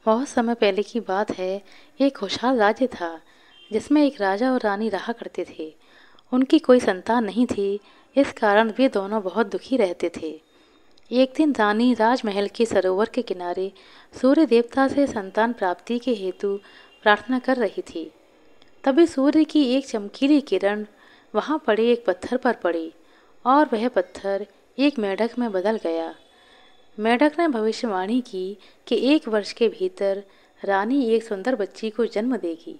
बहुत समय पहले की बात है। एक खुशहाल राज्य था जिसमें एक राजा और रानी रहा करते थे। उनकी कोई संतान नहीं थी, इस कारण वे दोनों बहुत दुखी रहते थे। एक दिन रानी राजमहल के सरोवर के किनारे सूर्य देवता से संतान प्राप्ति के हेतु प्रार्थना कर रही थी। तभी सूर्य की एक चमकीली किरण वहां पड़े एक पत्थर पर पड़ी और वह पत्थर एक मेंढक में बदल गया। मेंढक ने भविष्यवाणी की कि 1 वर्ष के भीतर रानी एक सुंदर बच्ची को जन्म देगी।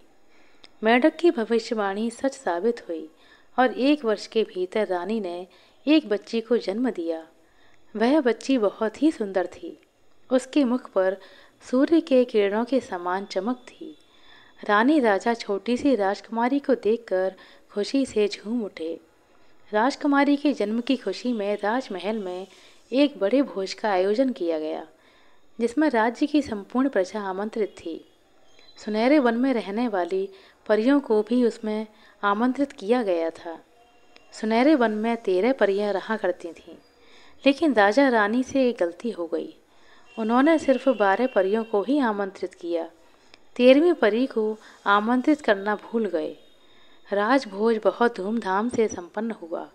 मेंढक की भविष्यवाणी सच साबित हुई और 1 वर्ष के भीतर रानी ने एक बच्ची को जन्म दिया। वह बच्ची बहुत ही सुंदर थी। उसके मुख पर सूर्य के किरणों के समान चमक थी। रानी राजा छोटी सी राजकुमारी को देखकर खुशी से झूम उठे। राजकुमारी के जन्म की खुशी में राजमहल में एक बड़े भोज का आयोजन किया गया, जिसमें राज्य की संपूर्ण प्रजा आमंत्रित थी। सुनहरे वन में रहने वाली परियों को भी उसमें आमंत्रित किया गया था। सुनहरे वन में 13 परियां रहा करती थीं, लेकिन राजा रानी से एक गलती हो गई। उन्होंने सिर्फ 12 परियों को ही आमंत्रित किया। 13वीं परी को आमंत्रित करना भूल गए। राजभोज बहुत धूमधाम से संपन्न हुआ।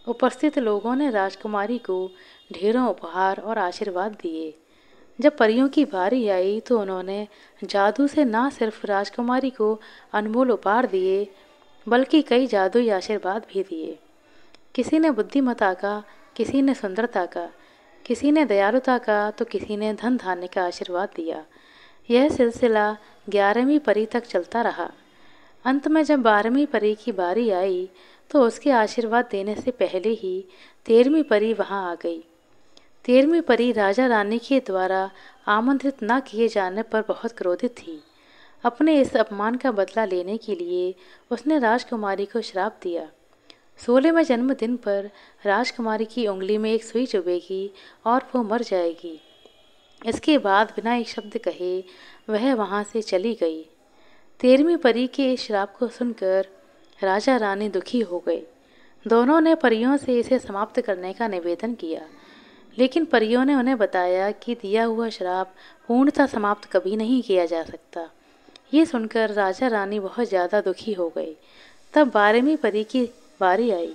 उपस्थित लोगों ने राजकुमारी को ढेरों उपहार और आशीर्वाद दिए। जब परियों की बारी आई तो उन्होंने जादू से न सिर्फ राजकुमारी को अनमोल उपहार दिए, बल्कि कई जादुई आशीर्वाद भी दिए। किसी ने बुद्धिमत्ता का, किसी ने सुंदरता का, किसी ने दयालुता का, तो किसी ने धन धान्य का आशीर्वाद दिया। यह सिलसिला 11वीं परी तक चलता रहा। अंत में जब 12वीं परी की बारी आई तो उसके आशीर्वाद देने से पहले ही 13वीं परी वहां आ गई। 13वीं परी राजा रानी के द्वारा आमंत्रित न किए जाने पर बहुत क्रोधित थी। अपने इस अपमान का बदला लेने के लिए उसने राजकुमारी को श्राप दिया। 16वें जन्मदिन पर राजकुमारी की उंगली में एक सुई चुभेगी और वो मर जाएगी। इसके बाद बिना एक शब्द कहे वह वहां से चली गई। 13वीं परी के इस श्राप को सुनकर राजा रानी दुखी हो गए। दोनों ने परियों से इसे समाप्त करने का निवेदन किया, लेकिन परियों ने उन्हें बताया कि दिया हुआ श्राप पूर्णतः समाप्त कभी नहीं किया जा सकता। ये सुनकर राजा रानी बहुत ज़्यादा दुखी हो गए। तब 12वीं परी की बारी आई।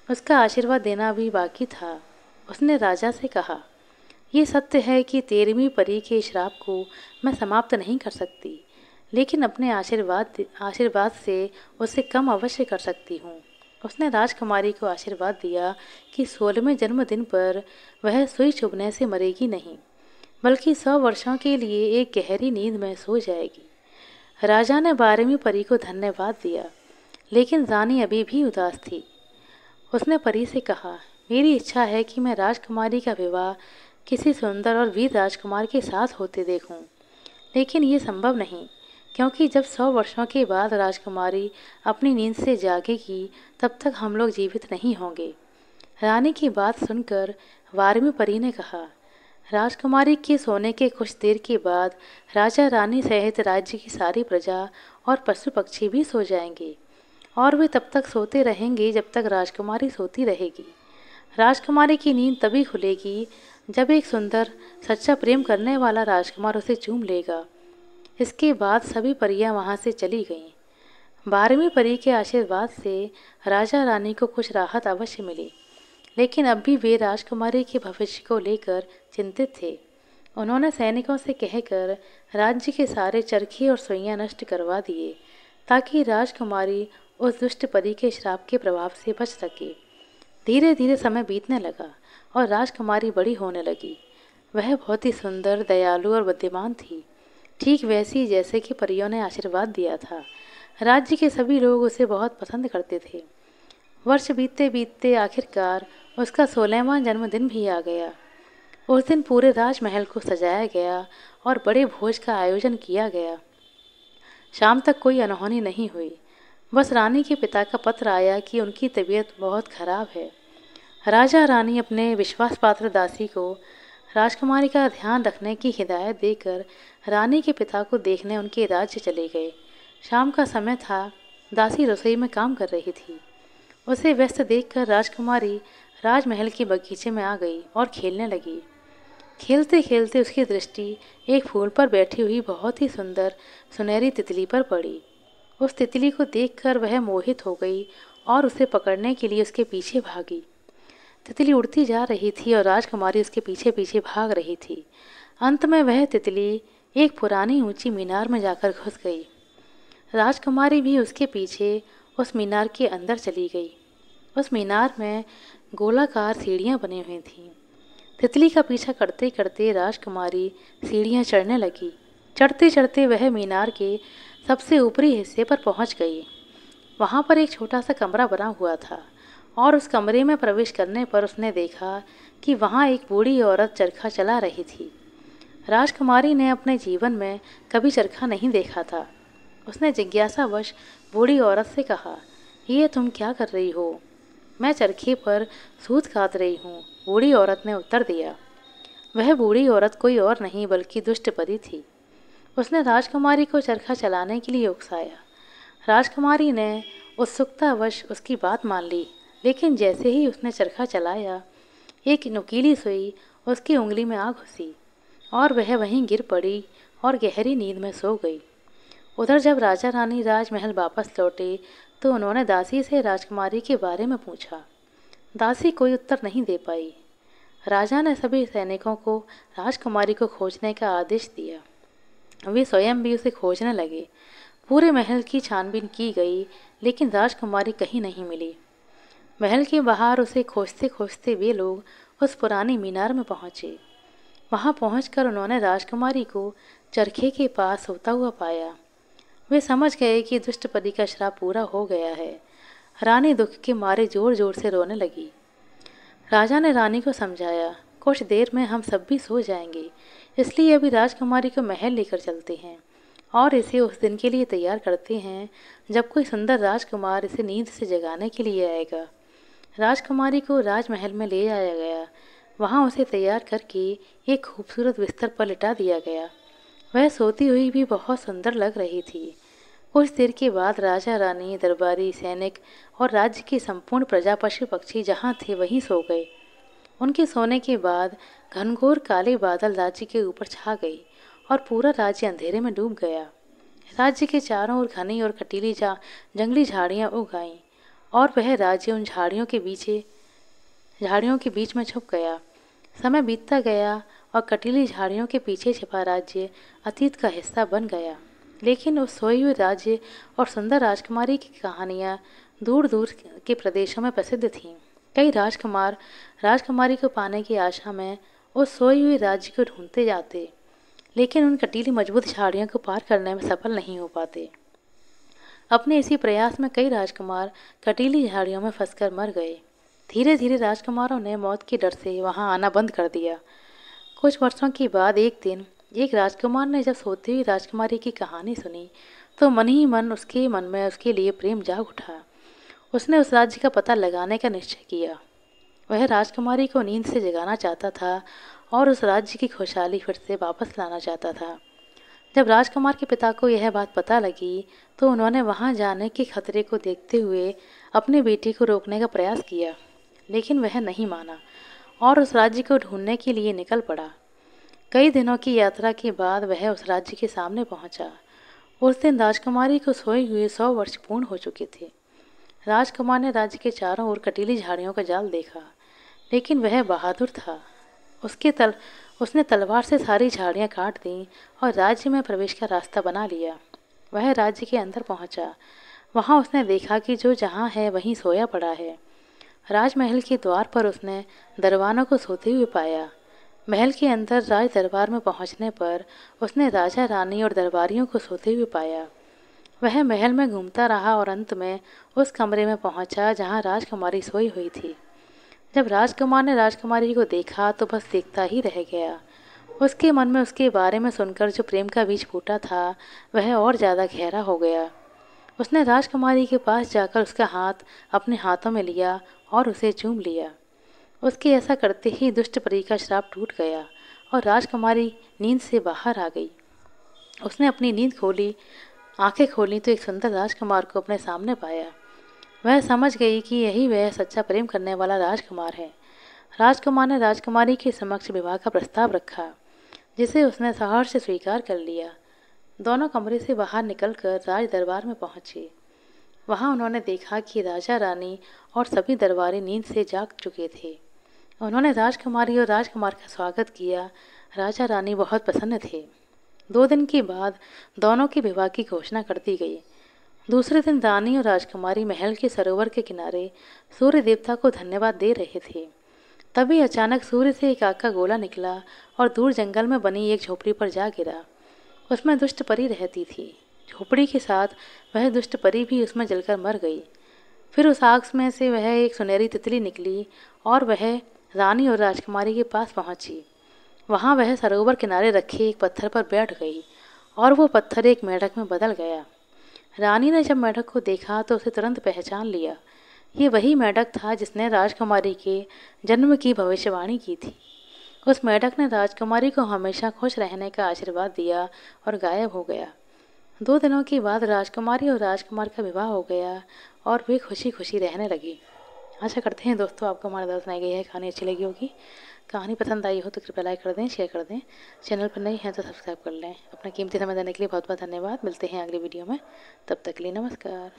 उसका आशीर्वाद देना भी बाकी था। उसने राजा से कहा, ये सत्य है कि 13वीं परी के श्राप को मैं समाप्त नहीं कर सकती, लेकिन अपने आशीर्वाद से उसे कम अवश्य कर सकती हूँ। उसने राजकुमारी को आशीर्वाद दिया कि 16वें जन्मदिन पर वह सुई चुभने से मरेगी नहीं, बल्कि 100 वर्षों के लिए एक गहरी नींद में सो जाएगी। राजा ने 12वीं परी को धन्यवाद दिया, लेकिन रानी अभी भी उदास थी। उसने परी से कहा, मेरी इच्छा है कि मैं राजकुमारी का विवाह किसी सुंदर और वीर राजकुमार के साथ होते देखूं, लेकिन ये संभव नहीं, क्योंकि जब 100 वर्षों के बाद राजकुमारी अपनी नींद से जागेगी तब तक हम लोग जीवित नहीं होंगे। रानी की बात सुनकर 12वीं परी ने कहा, राजकुमारी के सोने के कुछ देर के बाद राजा रानी सहित राज्य की सारी प्रजा और पशु पक्षी भी सो जाएंगे, और वे तब तक सोते रहेंगे जब तक राजकुमारी सोती रहेगी। राजकुमारी की नींद तभी खुलेगी जब एक सुंदर सच्चा प्रेम करने वाला राजकुमार उसे चूम लेगा। इसके बाद सभी परियां वहां से चली गईं। 12वीं परी के आशीर्वाद से राजा रानी को कुछ राहत अवश्य मिली, लेकिन अब भी वे राजकुमारी के भविष्य को लेकर चिंतित थे। उन्होंने सैनिकों से कहकर राज्य के सारे चरखे और सुइयां नष्ट करवा दिए, ताकि राजकुमारी उस दुष्ट परी के श्राप के प्रभाव से बच सके। धीरे धीरे समय बीतने लगा और राजकुमारी बड़ी होने लगी। वह बहुत ही सुंदर, दयालु और बुद्धिमान थी, ठीक वैसी जैसे कि परियों ने आशीर्वाद दिया था। राज्य के सभी लोग उसे बहुत पसंद करते थे। वर्ष बीतते बीतते आखिरकार उसका 16वां जन्मदिन भी आ गया। उस दिन पूरे राजमहल को सजाया गया और बड़े भोज का आयोजन किया गया। शाम तक कोई अनहोनी नहीं हुई। बस रानी के पिता का पत्र आया कि उनकी तबीयत बहुत खराब है। राजा रानी अपने विश्वास पात्र दासी को राजकुमारी का ध्यान रखने की हिदायत देकर रानी के पिता को देखने उनके राज्य चले गए। शाम का समय था। दासी रसोई में काम कर रही थी। उसे व्यस्त देखकर राजकुमारी राजमहल के बगीचे में आ गई और खेलने लगी। खेलते खेलते उसकी दृष्टि एक फूल पर बैठी हुई बहुत ही सुंदर सुनहरी तितली पर पड़ी। उस तितली को देखकर वह मोहित हो गई और उसे पकड़ने के लिए उसके पीछे भागी। तितली उड़ती जा रही थी और राजकुमारी उसके पीछे पीछे भाग रही थी। अंत में वह तितली एक पुरानी ऊंची मीनार में जाकर घुस गई। राजकुमारी भी उसके पीछे उस मीनार के अंदर चली गई। उस मीनार में गोलाकार सीढ़ियां बनी हुई थीं। तितली का पीछा करते करते राजकुमारी सीढ़ियां चढ़ने लगी। चढ़ते चढ़ते वह मीनार के सबसे ऊपरी हिस्से पर पहुंच गई। वहां पर एक छोटा सा कमरा बना हुआ था और उस कमरे में प्रवेश करने पर उसने देखा कि वहां एक बूढ़ी औरत चरखा चला रही थी। राजकुमारी ने अपने जीवन में कभी चरखा नहीं देखा था। उसने जिज्ञासावश बूढ़ी औरत से कहा, ये तुम क्या कर रही हो? मैं चरखे पर सूत कात रही हूँ, बूढ़ी औरत ने उत्तर दिया। वह बूढ़ी औरत कोई और नहीं बल्कि दुष्ट परी थी। उसने राजकुमारी को चरखा चलाने के लिए उकसाया। राजकुमारी ने उत्सुकतावश उसकी बात मान ली, लेकिन जैसे ही उसने चरखा चलाया, एक नुकीली सुई उसकी उंगली में आ घुसी और वह वहीं गिर पड़ी और गहरी नींद में सो गई। उधर जब राजा रानी राजमहल वापस लौटे तो उन्होंने दासी से राजकुमारी के बारे में पूछा। दासी कोई उत्तर नहीं दे पाई। राजा ने सभी सैनिकों को राजकुमारी को खोजने का आदेश दिया। वे स्वयं भी उसे खोजने लगे। पूरे महल की छानबीन की गई, लेकिन राजकुमारी कहीं नहीं मिली। महल के बाहर उसे खोजते खोजते वे लोग उस पुरानी मीनार में पहुंचे। वहां पहुंचकर उन्होंने राजकुमारी को चरखे के पास सोता हुआ पाया। वे समझ गए कि दुष्ट परी का श्राप पूरा हो गया है। रानी दुख के मारे जोर जोर से रोने लगी। राजा ने रानी को समझाया, कुछ देर में हम सब भी सो जाएंगे, इसलिए अभी राजकुमारी को महल लेकर चलते हैं और इसे उस दिन के लिए तैयार करते हैं जब कोई सुंदर राजकुमार इसे नींद से जगाने के लिए आएगा। राजकुमारी को राजमहल में ले जाया गया। वहां उसे तैयार करके एक खूबसूरत बिस्तर पर लिटा दिया गया। वह सोती हुई भी बहुत सुंदर लग रही थी। कुछ देर के बाद राजा रानी, दरबारी, सैनिक और राज्य की संपूर्ण प्रजा, पशु पक्षी जहाँ थे वहीं सो गए। उनके सोने के बाद घनघोर काले बादल राज्य के ऊपर छा गए और पूरा राज्य अंधेरे में डूब गया। राज्य के चारों ओर घनी और कटीली जंगली झाड़ियाँ उग आईं और वह राज्य उन झाड़ियों के बीच में छुप गया। समय बीतता गया और कटीली झाड़ियों के पीछे छिपा राज्य अतीत का हिस्सा बन गया। लेकिन उस सोए हुए राज्य और सुंदर राजकुमारी की कहानियाँ दूर दूर के प्रदेशों में प्रसिद्ध थीं। कई राजकुमार राजकुमारी को पाने की आशा में उस सोए हुए राज्य को ढूंढते जाते, लेकिन उन कटीली मजबूत झाड़ियों को पार करने में सफल नहीं हो पाते। अपने इसी प्रयास में कई राजकुमार कटीली झाड़ियों में फंसकर मर गए। धीरे धीरे राजकुमारों ने मौत के डर से वहां आना बंद कर दिया। कुछ वर्षों के बाद एक दिन एक राजकुमार ने जब सोती हुई राजकुमारी की कहानी सुनी तो मन ही मन उसके मन में उसके लिए प्रेम जाग उठा। उसने उस राज्य का पता लगाने का निश्चय किया। वह राजकुमारी को नींद से जगाना चाहता था और उस राज्य की खुशहाली फिर से वापस लाना चाहता था। जब राजकुमार के पिता को यह बात पता लगी तो उन्होंने वहां जाने के खतरे को देखते हुए अपनी बेटी को रोकने का प्रयास किया, लेकिन वह नहीं माना और उस राज्य को ढूंढने के लिए निकल पड़ा। कई दिनों की यात्रा के बाद वह उस राज्य के सामने पहुंचा। उस दिन राजकुमारी को सोए हुए 100 वर्ष पूर्ण हो चुके थे। राजकुमार ने राज्य के चारों ओर कटीली झाड़ियों का जाल देखा, लेकिन वह बहादुर था। उसने तलवार से सारी झाड़ियां काट दी और राज्य में प्रवेश का रास्ता बना लिया। वह राज्य के अंदर पहुंचा। वहां उसने देखा कि जो जहां है वहीं सोया पड़ा है। राजमहल के द्वार पर उसने दरबानों को सोते हुए पाया। महल के अंदर राज दरबार में पहुंचने पर उसने राजा, रानी और दरबारियों को सोते हुए पाया। वह महल में घूमता रहा और अंत में उस कमरे में पहुंचा जहां राजकुमारी सोई हुई थी। जब राजकुमार ने राजकुमारी को देखा तो बस देखता ही रह गया। उसके मन में उसके बारे में सुनकर जो प्रेम का बीज फूटा था वह और ज़्यादा गहरा हो गया। उसने राजकुमारी के पास जाकर उसका हाथ अपने हाथों में लिया और उसे चूम लिया। उसके ऐसा करते ही दुष्ट परी का श्राप टूट गया और राजकुमारी नींद से बाहर आ गई। उसने अपनी आंखें खोली तो एक सुंदर राजकुमार को अपने सामने पाया। वह समझ गई कि यही वह सच्चा प्रेम करने वाला राजकुमार है। राजकुमार ने राजकुमारी के समक्ष विवाह का प्रस्ताव रखा, जिसे उसने सहर्ष से स्वीकार कर लिया। दोनों कमरे से बाहर निकलकर राज दरबार में पहुंचे। वहां उन्होंने देखा कि राजा रानी और सभी दरबारी नींद से जाग चुके थे। उन्होंने राजकुमारी और राजकुमार का स्वागत किया। राजा रानी बहुत प्रसन्न थे। 2 दिन के बाद दोनों के विवाह की घोषणा कर दी गई। दूसरे दिन रानी और राजकुमारी महल के सरोवर के किनारे सूर्य देवता को धन्यवाद दे रहे थे। तभी अचानक सूर्य से एक आग का गोला निकला और दूर जंगल में बनी एक झोपड़ी पर जा गिरा। उसमें दुष्ट परी रहती थी। झोपड़ी के साथ वह दुष्ट परी भी उसमें जलकर मर गई। फिर उस आग में से वह एक सुनहरी तितली निकली और वह रानी और राजकुमारी के पास पहुंची। वहां वह सरोवर किनारे रखे एक पत्थर पर बैठ गई और वो पत्थर एक मेंढक में बदल गया। रानी ने जब मेंढक को देखा तो उसे तुरंत पहचान लिया। ये वही मेंढक था जिसने राजकुमारी के जन्म की भविष्यवाणी की थी। उस मेंढक ने राजकुमारी को हमेशा खुश रहने का आशीर्वाद दिया और गायब हो गया। 2 दिनों के बाद राजकुमारी और राजकुमार का विवाह हो गया और वे खुशी खुशी रहने लगी। आशा करते हैं दोस्तों आपको हमारे द्वारा सुनाई गई है कहानी अच्छी लगी होगी। कहानी पसंद आई हो तो कृपया लाइक कर दें, शेयर कर दें। चैनल पर नए हैं तो सब्सक्राइब कर लें। अपना कीमती समय देने के लिए बहुत बहुत धन्यवाद। मिलते हैं अगली वीडियो में, तब तक के लिए नमस्कार।